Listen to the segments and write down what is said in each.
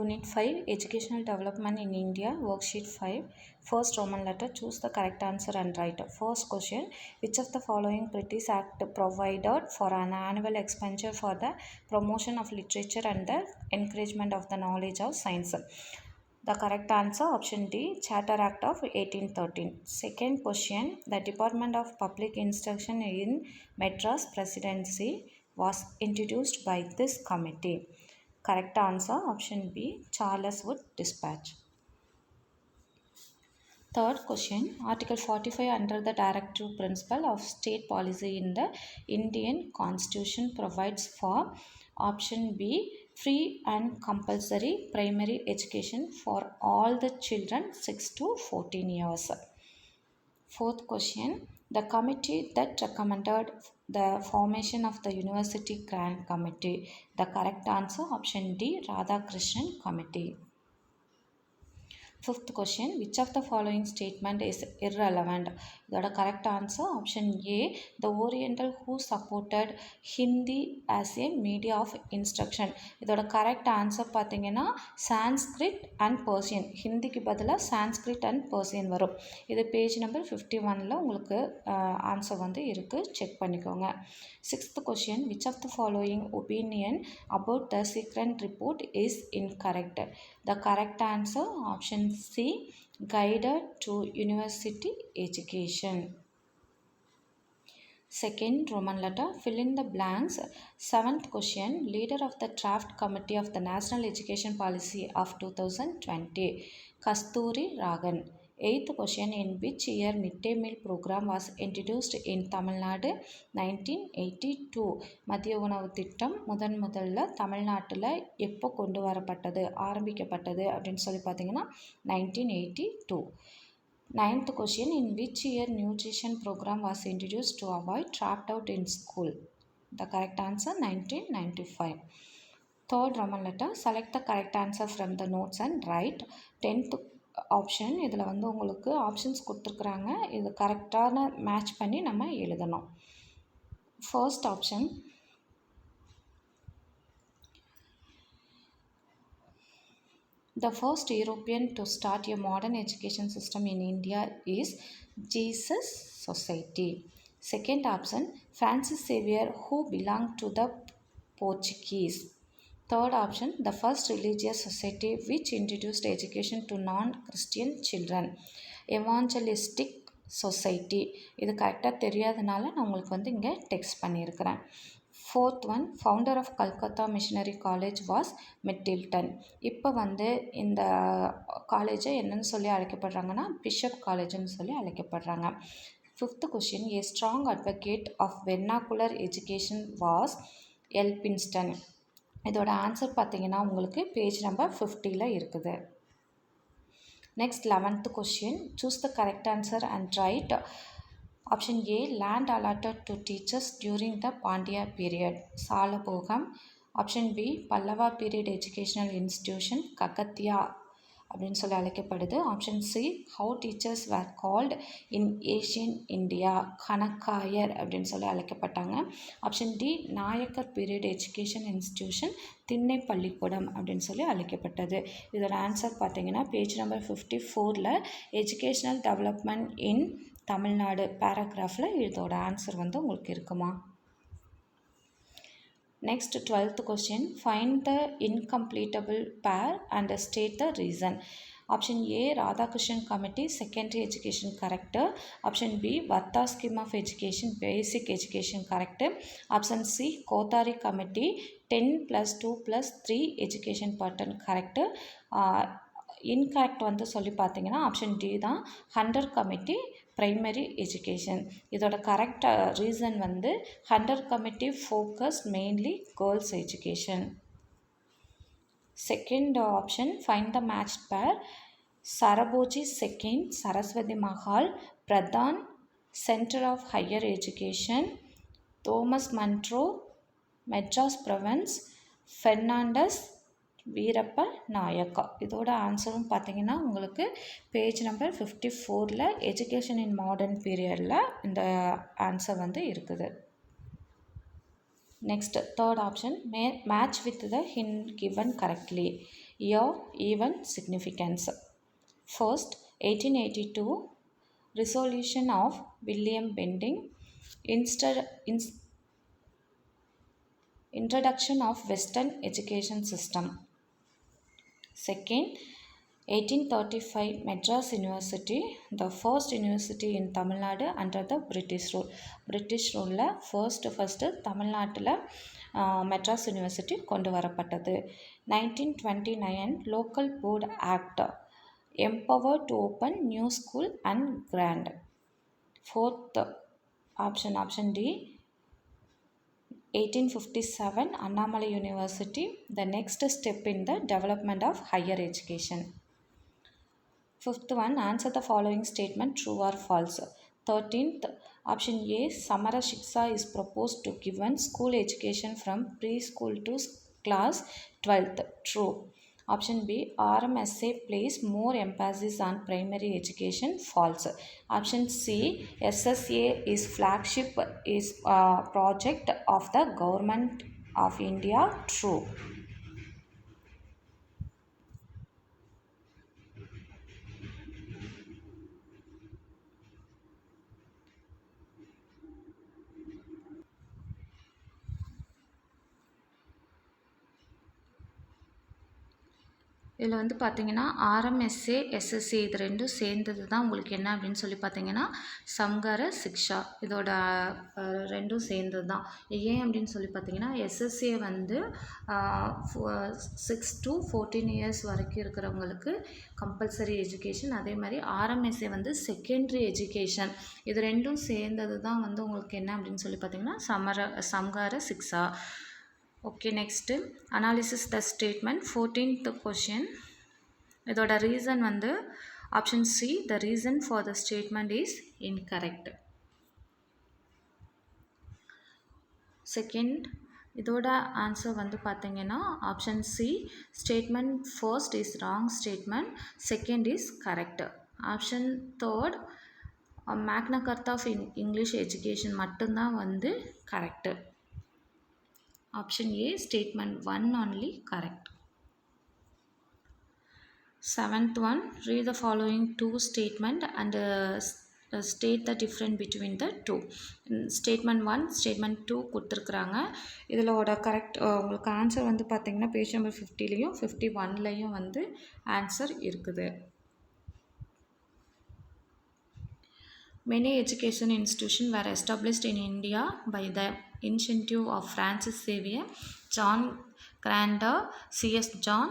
Unit 5 Educational Development in India Worksheet 5 First Roman letter choose the correct answer and write. First question which of the following British Act provided for an annual expenditure for the promotion of literature and the encouragement of the knowledge of science? The correct answer option D Charter Act of 1813. Second question the Department of Public Instruction in Madras Presidency was introduced by this committee. Correct answer option B Charles Wood Dispatch. Third question Article 45 under the directive principle of state policy in the Indian Constitution provides for option B free and compulsory primary education for all the children 6 to 14 years. Fourth question the committee that recommended the formation of the University Grant Committee. The correct answer option D Radhakrishnan Committee. Fifth question which of the following statement is irrelevant? The correct answer option A the Oriental who supported Hindi as a media of instruction. இதோட correct answer பார்த்தீங்கன்னா Sanskrit and Persian. ஹிந்திக்கு பதிலாக Sanskrit and Persian வரும். இது page number 51ல உங்களுக்கு answer வந்து இருக்குது check பண்ணிக்கோங்க. Sixth question which of the following opinion about the secret report is incorrect? The correct answer option C guided to university education. Second Roman letter fill in the blanks. Seventh question leader of the draft committee of the National Education Policy of 2020 Kasturi Ragan. Eighth question in which year midday meal program was introduced in Tamil Nadu? 1982. மதிய உணவு திட்டம் முதல்ல தமிழ்நாட்டில் எப்போ கொண்டு வரப்பட்டது ஆரம்பிக்கப்பட்டது அப்படின்னு சொல்லி பார்த்தீங்கன்னா 1982. Ninth question in which year nutrition program was introduced to avoid trapped out in school? The correct answer 1995. Third Roman letter select the correct answer from the notes and write. 10th option இதில் வந்து உங்களுக்கு options கொடுத்துருக்குறாங்க இது கரெக்டான match பண்ணி நம்ம எழுதணும். First option The first European to start a modern education system in India is Jesus Society. Second option Francis Xavier who belonged to the Portuguese. Third option the first religious society which introduced education to non-Christian children. Evangelistic Society. இது கரெக்டாக தெரியாதனால நான் உங்களுக்கு வந்து இங்கே text பண்ணியிருக்கிறேன். Fourth one founder of Calcutta missionary college was Middleton. இப்போ வந்து இந்த காலேஜை என்னன்னு சொல்லி அழைக்கப்படுறாங்கன்னா பிஷப் காலேஜ்னு சொல்லி அழைக்கப்படுறாங்க. Fifth question a strong advocate of vernacular education was Elphinstone. இதோட ஆன்சர் பார்த்தீங்கன்னா உங்களுக்கு பேஜ் நம்பர் 50ல் இருக்குது. Next 11th question choose the correct answer and write. Option A land allotted to teachers during the Pandya period Salabhogam. Option B Pallava period educational institution ககத்தியா அப்படின்னு சொல்லி அழைக்கப்படுது. Option C how teachers were called in ancient India Kanakkayar அப்படின்னு சொல்லி அழைக்கப்பட்டாங்க. Option D Nayakkar period education institution thinnai pallikoodam அப்படின்னு சொல்லி அழைக்கப்பட்டது. இதோட ஆன்சர் பார்த்தீங்கன்னா பேஜ் நம்பர் 54ல் எஜுகேஷ்னல் டெவலப்மெண்ட் இன் தமிழ்நாடு பேராகிராஃபில் இதோட ஆன்சர் வந்து உங்களுக்கு இருக்குமா. Next 12th question find the incompletable pair and state the reason. Option A Radhakrishnan Committee Secondary Education correct. Option B Vartha Scheme of Education Basic Education correct. Option C Kothari Committee 10+2+3 Education pattern correct. Incorrect வந்து சொல்லி பார்த்தீங்கன்னா option D தான் Hunter committee primary education. இதோட correct reason வந்து Hunter committee focus mainly girls education. Second option find the match pair Serfoji second Saraswati Mahal Pradhan centre of higher education Thomas Munro Madras province Fernandes Veerappa Nayakka. இதோட ஆன்சரும் பார்த்தீங்கன்னா உங்களுக்கு பேஜ் நம்பர் 54ல் education in modern பீரியடில் இந்த answer வந்து இருக்குது. Next third option match with the hint given correctly. Year, event, significance. First, 1882, resolution of William Bentinck, introduction of Western education system. Second, 1835, Madras University, the first university in Tamil Nadu under the British rule. British rule first Tamil Nadu Madras University கொண்டு வரப்பட்டது. 1929, Local Board Act, empowered to open new school and grant. Fourth option D, 1857, Annamalai University, the next step in the development of higher education. Fifth one, answer the following statement, true or false. 13th, option A, Samara Shiksha is proposed to given school education from preschool to class 12th, true. Option B, RMSA place more emphasis on primary education, false. Option C, SSA is flagship is project of the government of India, true. இதில் வந்து பார்த்தீங்கன்னா RMSA SSC இது ரெண்டும் சேர்ந்தது தான் உங்களுக்கு என்ன அப்படின்னு சொல்லி பார்த்தீங்கன்னா சம்ஹார சிக்ஷா, இதோட ரெண்டும் சேர்ந்தது தான். ஏன் அப்படின்னு சொல்லி பார்த்தீங்கன்னா எஸ்எஸ்சியை வந்து 6 to 14 இயர்ஸ் வரைக்கும் இருக்கிறவங்களுக்கு கம்பல்சரி எஜுகேஷன், அதே மாதிரி ஆர்எம்எஸ்ஏ வந்து செகண்டரி எஜுகேஷன், இது ரெண்டும் சேர்ந்தது தான் வந்து உங்களுக்கு என்ன அப்படின்னு சொல்லி பார்த்தீங்கன்னா சம்ஹார சிக்ஷா. Okay, next analysis the statement. 14th question, இதோட reason வந்து option C, the reason for the statement is incorrect. Second, இதோட answer வந்து பார்த்தீங்கன்னா option C, statement first is wrong statement, second is correct. Option third, Magna Carta of English education மட்டும்தான் வந்து correct. Option A, statement 1 only correct. Seventh one, read the following two statement and state the difference between the two. Statement 1, statement 2 கொடுத்துருக்குறாங்க. இதிலோட correct உங்களுக்கு answer வந்து பார்த்தீங்கன்னா page number 50லையும் 51லையும் வந்து answer இருக்குது. Many education institutions were established in India by the initiative of Francis Xavier, John Grander, C.S. John,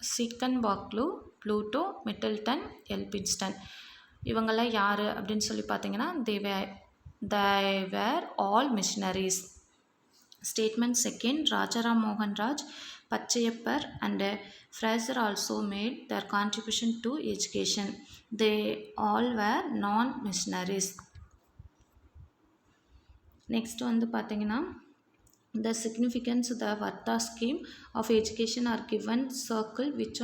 Chickenbaclu, Pluto, Middleton, Elphinstone. இவங்கெல்லாம் யார் அப்படின்னு சொல்லி பார்த்தீங்கன்னா they were all missionaries. Statement second, Rajaram Mohan Raj, Pachaiyapar and Fraser also made their contribution to education. They all were non-missionaries. Next வந்து பார்த்தீங்கன்னா the significance of the Varta scheme of education are given, circle which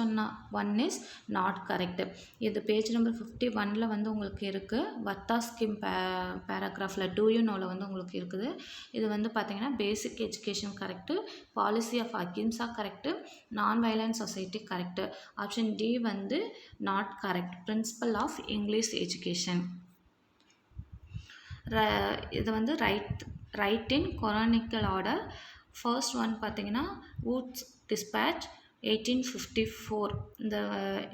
one is not correct. இது page number 51ல வந்து உங்களுக்கு இருக்குது. Wardha scheme பேராகிராஃபில் do you நோவில் வந்து உங்களுக்கு இருக்குது. இது வந்து பார்த்தீங்கன்னா basic education correct, policy of ahimsa correct, non violence society correct. Option D வந்து not correct, principle of English education. இது வந்து write in chronological order. First one பார்த்தீங்கன்னா வூட்ஸ் டிஸ்பேட்ச் 1854.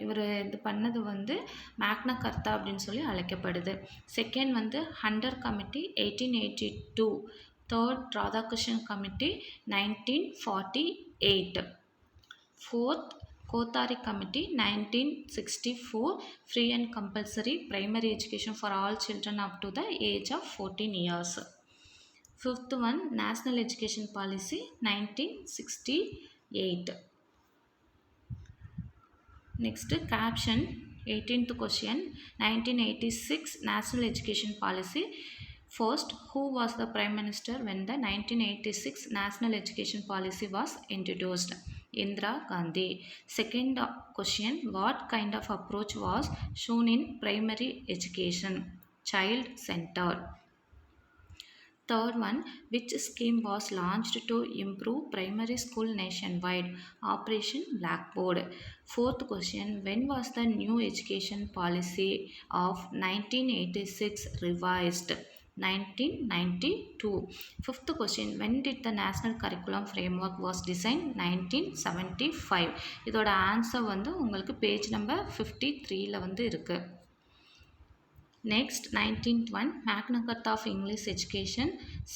இவர் இது பண்ணது வந்து மேக்னா கர்த்தா அப்படின்னு சொல்லி அழைக்கப்படுது. செகண்ட் வந்து Hunter committee 1882. Third Radhakrishnan committee 1948. Fourth Kothari Committee 1964, free and compulsory primary education for all children up to the age of 14 years. Fifth one, National Education Policy 1968. Next caption, 18th question, 1986 National Education Policy. First, who was the Prime Minister when the 1986 National Education Policy was introduced? Indira Gandhi. Second question, what kind of approach was shown in primary education? Child-centered. Third one, which scheme was launched to improve primary school nationwide? Operation Blackboard. Fourth question, when was the new education policy of 1986 revised? 1992. Fifth question, when did the national curriculum framework was designed? 1975. இதோட answer வந்து உங்களுக்கு page number 53ல வந்து இருக்கு. Next, 19th one, Magna Carta of English Education.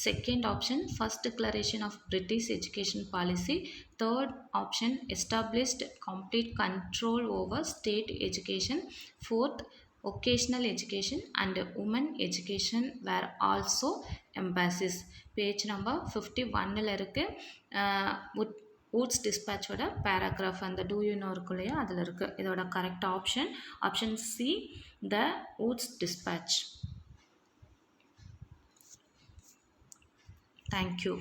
Second option, First Declaration of British Education Policy. Third option, established complete control over state education. Fourth, vocational education and women education were also emphasis. Page number 51ல இருக்கு. Woods dispatchோட paragraph அந்த do you know இருக்கு இல்லையா அதில் இருக்கு. இதோட correct option option C, the Woods dispatch. Thank you.